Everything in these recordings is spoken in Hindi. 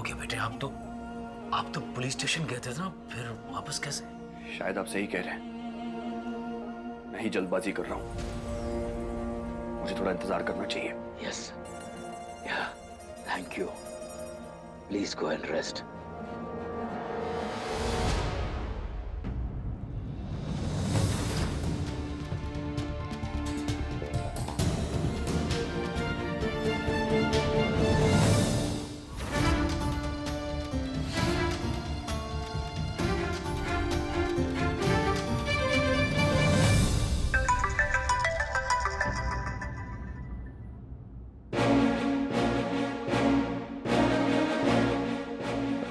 गया बेटे? आप तो पुलिस स्टेशन गए थे ना, फिर वापस कैसे? शायद आप सही कह रहे हैं, मैं ही जल्दबाजी कर रहा हूं, मुझे थोड़ा इंतजार करना चाहिए। Yes, yeah, thank you. Please go and rest.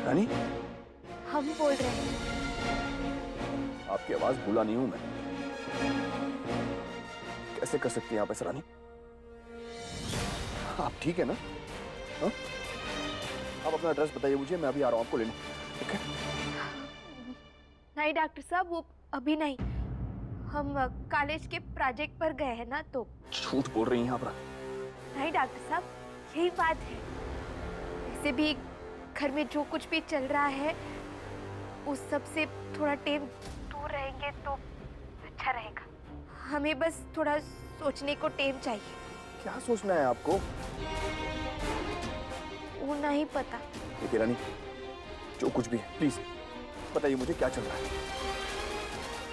Rani, हम बोल रहे हैं। आपकी आवाज भूला नहीं हूं मैं। कैसे कर सकती हैं आप ऐसा रानी? आप ठीक है ना? हाँ? आप अपना एड्रेस बताइए मुझे, मैं अभी आ रहा हूं आपको लेने। ओके? नहीं डॉक्टर साहब, वो अभी नहीं। हम कॉलेज के प्रोजेक्ट पर गए हैं ना, तो। झूठ बोल रही हैं आप रानी। नहीं डॉक्टर साहब, यही बात है। वैसे भी घर में जो कुछ भी चल रहा है उस सब से थोड़ा टाइम दूर रहेंगे तो अच्छा रहेगा। हमें बस थोड़ा सोचने को टाइम चाहिए। क्या सोचना है आपको? वो नहीं पता। देखिए रानी, जो कुछ भी है प्लीज बताइए मुझे क्या चल रहा है।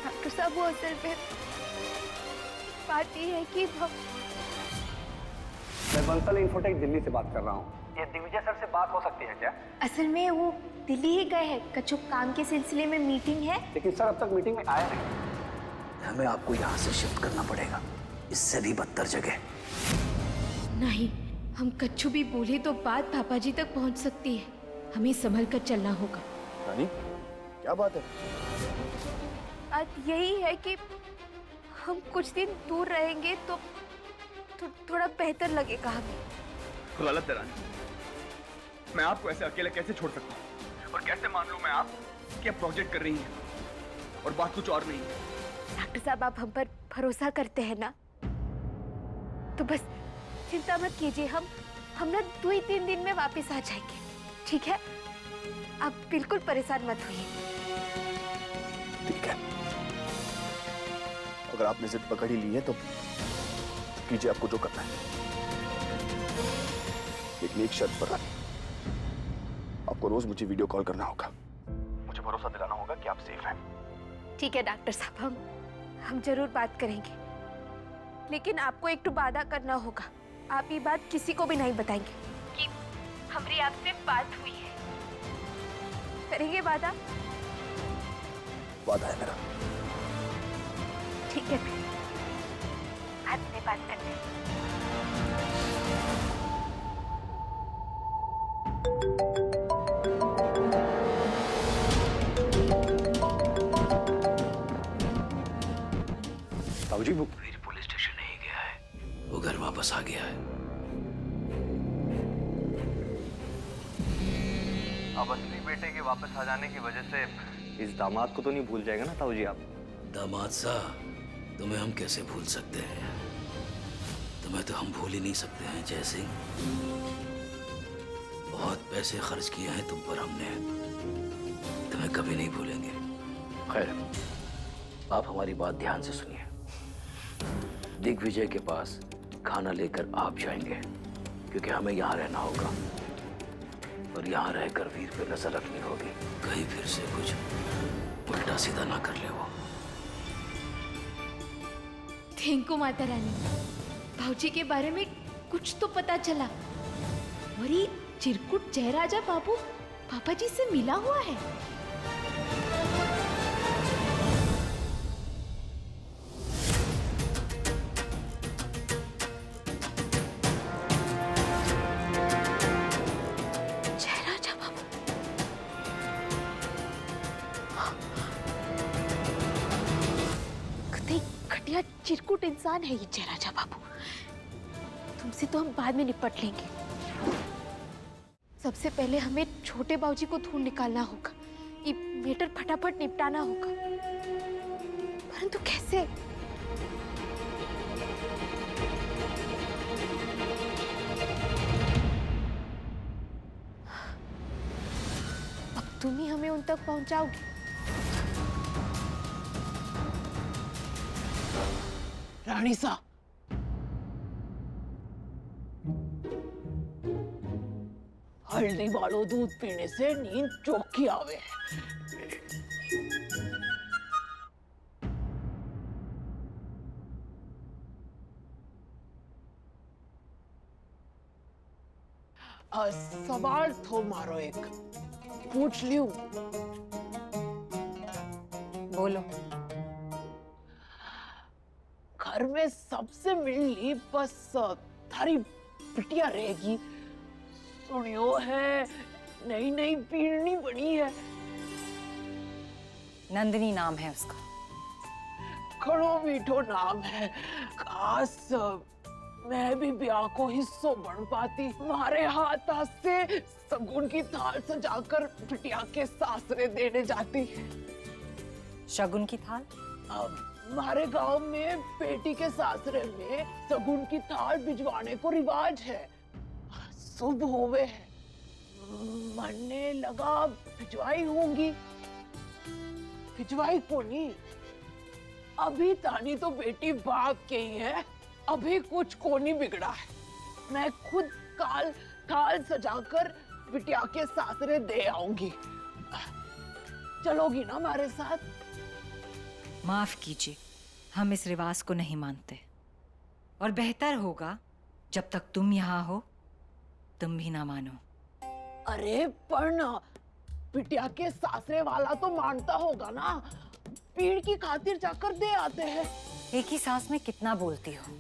डॉक्टर साहब, वो असल में बात ये है कि हम। मैं बंसल इंफोटेक दिल्ली से बात कर रहा हूँ। ये दिग्विजय सर से बात हो सकती है क्या? असल में वो दिल्ली ही गए हैं, कुछ काम के सिलसिले में मीटिंग है। लेकिन सर अब तक मीटिंग में आया नहीं। हमें आपको यहाँ से शिफ्ट करना पड़ेगा, इससे भी बदतर जगह। नहीं, हम कच्छु भी बोले तो बात पापा जी तक पहुंच सकती है। हमें संभल कर चलना होगा। रानी, क्या बात है? बात यही है कि हम कुछ दिन दूर रहेंगे तो थोड़ा बेहतर लगेगा हमें। गलत है रानी, मैं आपको ऐसे अकेले कैसे छोड़ सकता हूँ? और कैसे मान लूं मैं आप कि आप प्रोजेक्ट कर रही हैं और बात कुछ और नहीं है? डॉक्टर साहब, आप हम पर भरोसा करते हैं ना, तो बस चिंता मत कीजिए। हम ना 2-3 दिन में वापस आ जाएंगे, ठीक है? आप बिल्कुल परेशान मत होइए। ठीक है, अगर आपने जिद पकड़ ही ली है तो कीजिए आपको जो करना है, लेकिन एक शर्त पर रानी, आपको रोज मुझे वीडियो कॉल करना होगा। मुझे भरोसा दिलाना होगा कि आप सेफ हैं। ठीक है डॉक्टर साहब, हम जरूर बात करेंगे, लेकिन आपको एक तो वादा करना होगा। आप ये बात किसी को भी नहीं बताएंगे कि हमारी आपसे बात हुई है। करेंगे वादा? वादा है मेरा। ठीक है, फिर बाद में बात करते हैं। ताऊजी, वो वीर पुलिस स्टेशन नहीं गया है, वो घर वापस आ गया है। अब असली बेटे के वापस आ जाने की वजह से इस दामाद को तो नहीं भूल जाएगा ना ताऊजी आप? दामाद साहब, तुम्हें हम कैसे भूल सकते हैं? तुम्हें तो हम भूल ही नहीं सकते हैं जय सिंह। बहुत पैसे खर्च किए हैं तुम पर हमने, तुम्हें कभी नहीं भूलेंगे। खैर, आप हमारी बात ध्यान से सुनिए। दिग्विजय के पास खाना लेकर आप जाएंगे, क्योंकि हमें यहाँ रहना होगा और यहाँ रहकर वीर पे नजर रखनी होगी, कहीं फिर से कुछ उल्टा सीधा ना कर ले वो। थैंक यू माता रानी, भाऊजी के बारे में कुछ तो पता चला। और ये चिरकुट जयराजा बाबू पापा जी से मिला हुआ है। जयराजा बाबू, कितने घटिया चिरकुट इंसान है ये जयराजा बाबू। तुमसे तो हम बाद में निपट लेंगे। सबसे पहले हमें छोटे बाबूजी को ढूंढ निकालना होगा। ये मैटर फटाफट निपटाना होगा, परंतु कैसे? तुम ही हमें उन तक पहुंचाओगे। रानी सा, हल्दी वालो दूध पीने से नींद चौकी आवे। सवाल थो मारो एक पूछ लियो। बोलो। घर में सबसे मिली बस थारी बिटिया रहेगी। सुनियो है नई नई पीढ़ी बनी है। नंदिनी नाम है उसका। खड़ो मीठो नाम है। काश मैं भी ब्याह को हिस्सों बन पाती। हमारे हाथ से सगुन की थाल सजाकर बिटिया के सासरे देने जाती। शगुन की थाल? हमारे गांव में बेटी के सासरे में सगुन की थाल भिजवाने को रिवाज है। शुभ होवे है। मरने लगा भिजवाई होंगी। भिजवाई को नहीं। अभी तानी तो बेटी बाप के ही है। अभी कुछ को नहीं बिगड़ा है। मैं खुद काल थाल सजाकर बिटिया के सासरे दे आऊंगी। चलोगी ना हमारे साथ? माफ कीजिए, हम इस रिवाज को नहीं मानते और बेहतर होगा जब तक तुम यहाँ हो तुम भी ना मानो। अरे पर ना बिटिया के सासरे वाला तो मानता होगा ना। पीड़ की खातिर जाकर दे आते हैं। एक ही सांस में कितना बोलती हो।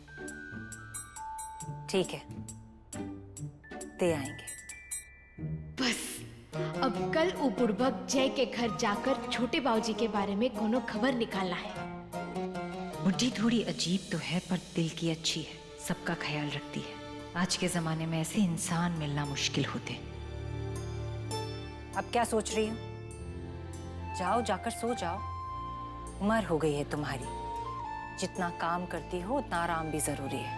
ठीक है, दे आएंगे। बस अब कल उपूर्वक जय के घर जाकर छोटे बाबूजी के बारे में कोनो खबर निकालना है। बुढ़ी थोड़ी अजीब तो है पर दिल की अच्छी है, सबका ख्याल रखती है। आज के जमाने में ऐसे इंसान मिलना मुश्किल होते। अब क्या सोच रही हो? जाओ, जाकर सो जाओ। उम्र हो गई है तुम्हारी। जितना काम करती हो उतना आराम भी जरूरी है।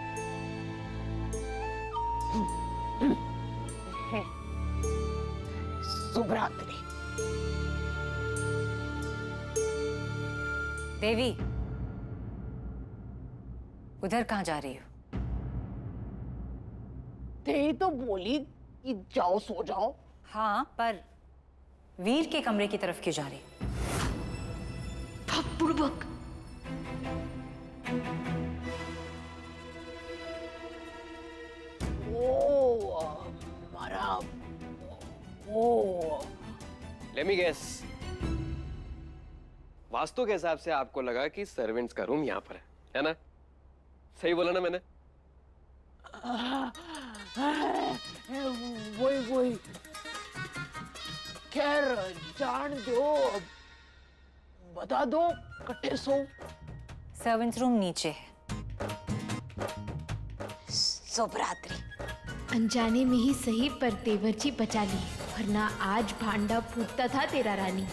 शुभ रात्रि। देवी, उधर कहाँ जा रही हो? ते तो बोली कि जाओ सो जाओ। हाँ, पर वीर के कमरे की तरफ क्यों जा रही? बुड़बक। Let me guess. वास्तु के हिसाब से आपको लगा कि सर्वेंट्स का रूम यहाँ पर है ना? सही बोला ना मैंने? वही खैर जान दो। बता दो कट्टे सो। सर्वेंट्स रूम नीचे है। शुभ रात्रि। अनजाने में ही सही पर तेवर जी बचा लिए, वरना आज भांडा फूटता था तेरा रानी।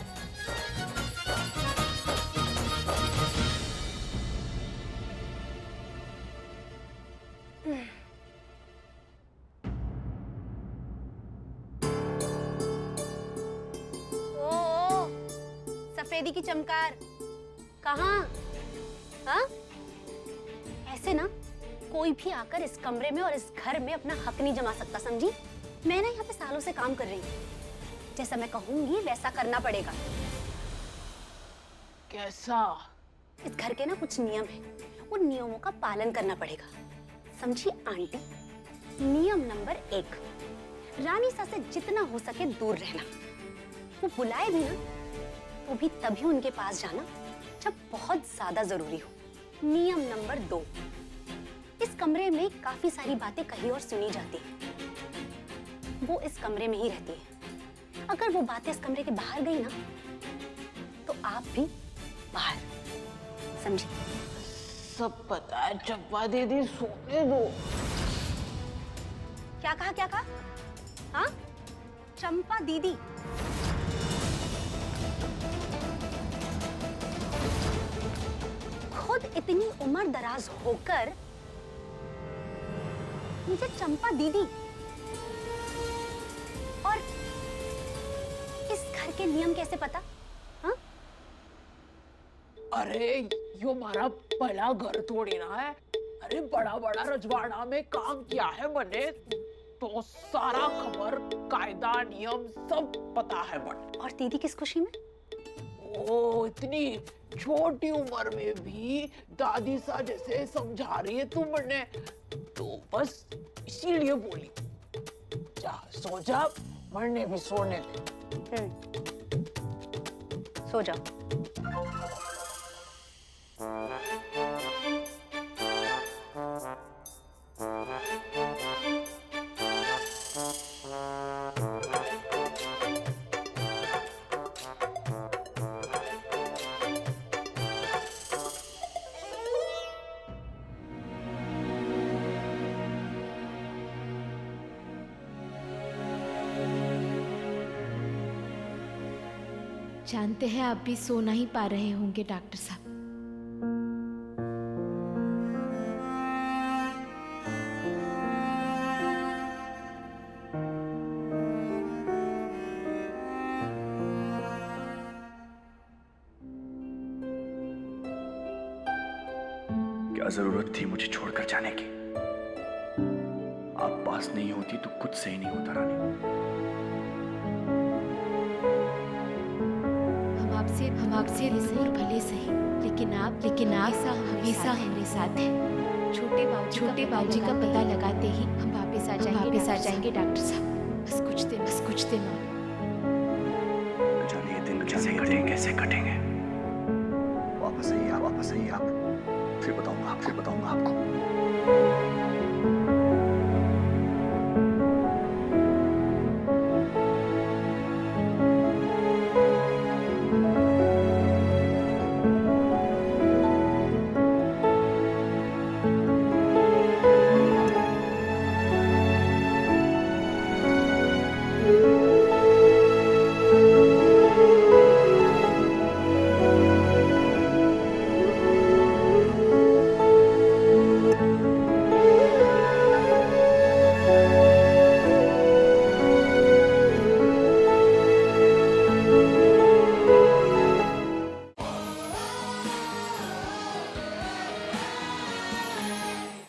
सफेदी की चमकार कहाँ? हाँ? ऐसे ना कोई भी आकर इस कमरे में और इस घर में अपना हक नहीं जमा सकता, समझी? मैं ना यहाँ पे सालों से काम कर रही हूँ। जैसा मैं कहूंगी वैसा करना पड़ेगा। कैसा? इस घर के ना कुछ नियम है, उन नियमों का पालन करना पड़ेगा, समझी आंटी? नियम नंबर 1, रानी सा से जितना हो सके दूर रहना। वो बुलाए भी ना तो भी तभी उनके पास जाना जब बहुत ज्यादा जरूरी हो। नियम नंबर 2, इस कमरे में काफी सारी बातें कहीं और सुनी जाती हैं। वो इस कमरे में ही रहती है। अगर वो बातें इस कमरे के बाहर गई ना तो आप भी बाहर, समझी? सब पता है चंपा दीदी, सोने दो। क्या कहा, क्या कहा? हाँ, चंपा दीदी? खुद इतनी उम्र दराज होकर मुझे चंपा दीदी, और इस घर के नियम कैसे पता? हाँ? अरे यो हमारा पहला घर थोड़ी ना है। अरे बड़ा बड़ा रजवाड़ा में काम किया है मैंने, तो सारा खबर कायदा नियम सब पता है बट। और दीदी किस खुशी में? ओ इतनी छोटी उम्र में भी दादी सा जैसे समझा रही है तू मैंने, तो बस इसीलिए बोली। जा सो जा, मरने भी सोने दे। सो जाओ। जानते हैं आप भी सो नहीं पा रहे होंगे डॉक्टर साहब। क्या जरूरत थी मुझे छोड़कर जाने की? आप पास नहीं होती तो कुछ सही नहीं होता रानी। हम आपसे दूर भले सही, लेकिन आप हमेशा हमारे साथ हैं। छोटे बाबूजी का पता लगाते ही हम वापस आ जाएंगे डॉक्टर साहब। बस कुछ दिन और। जाने ये दिन कैसे कटेंगे?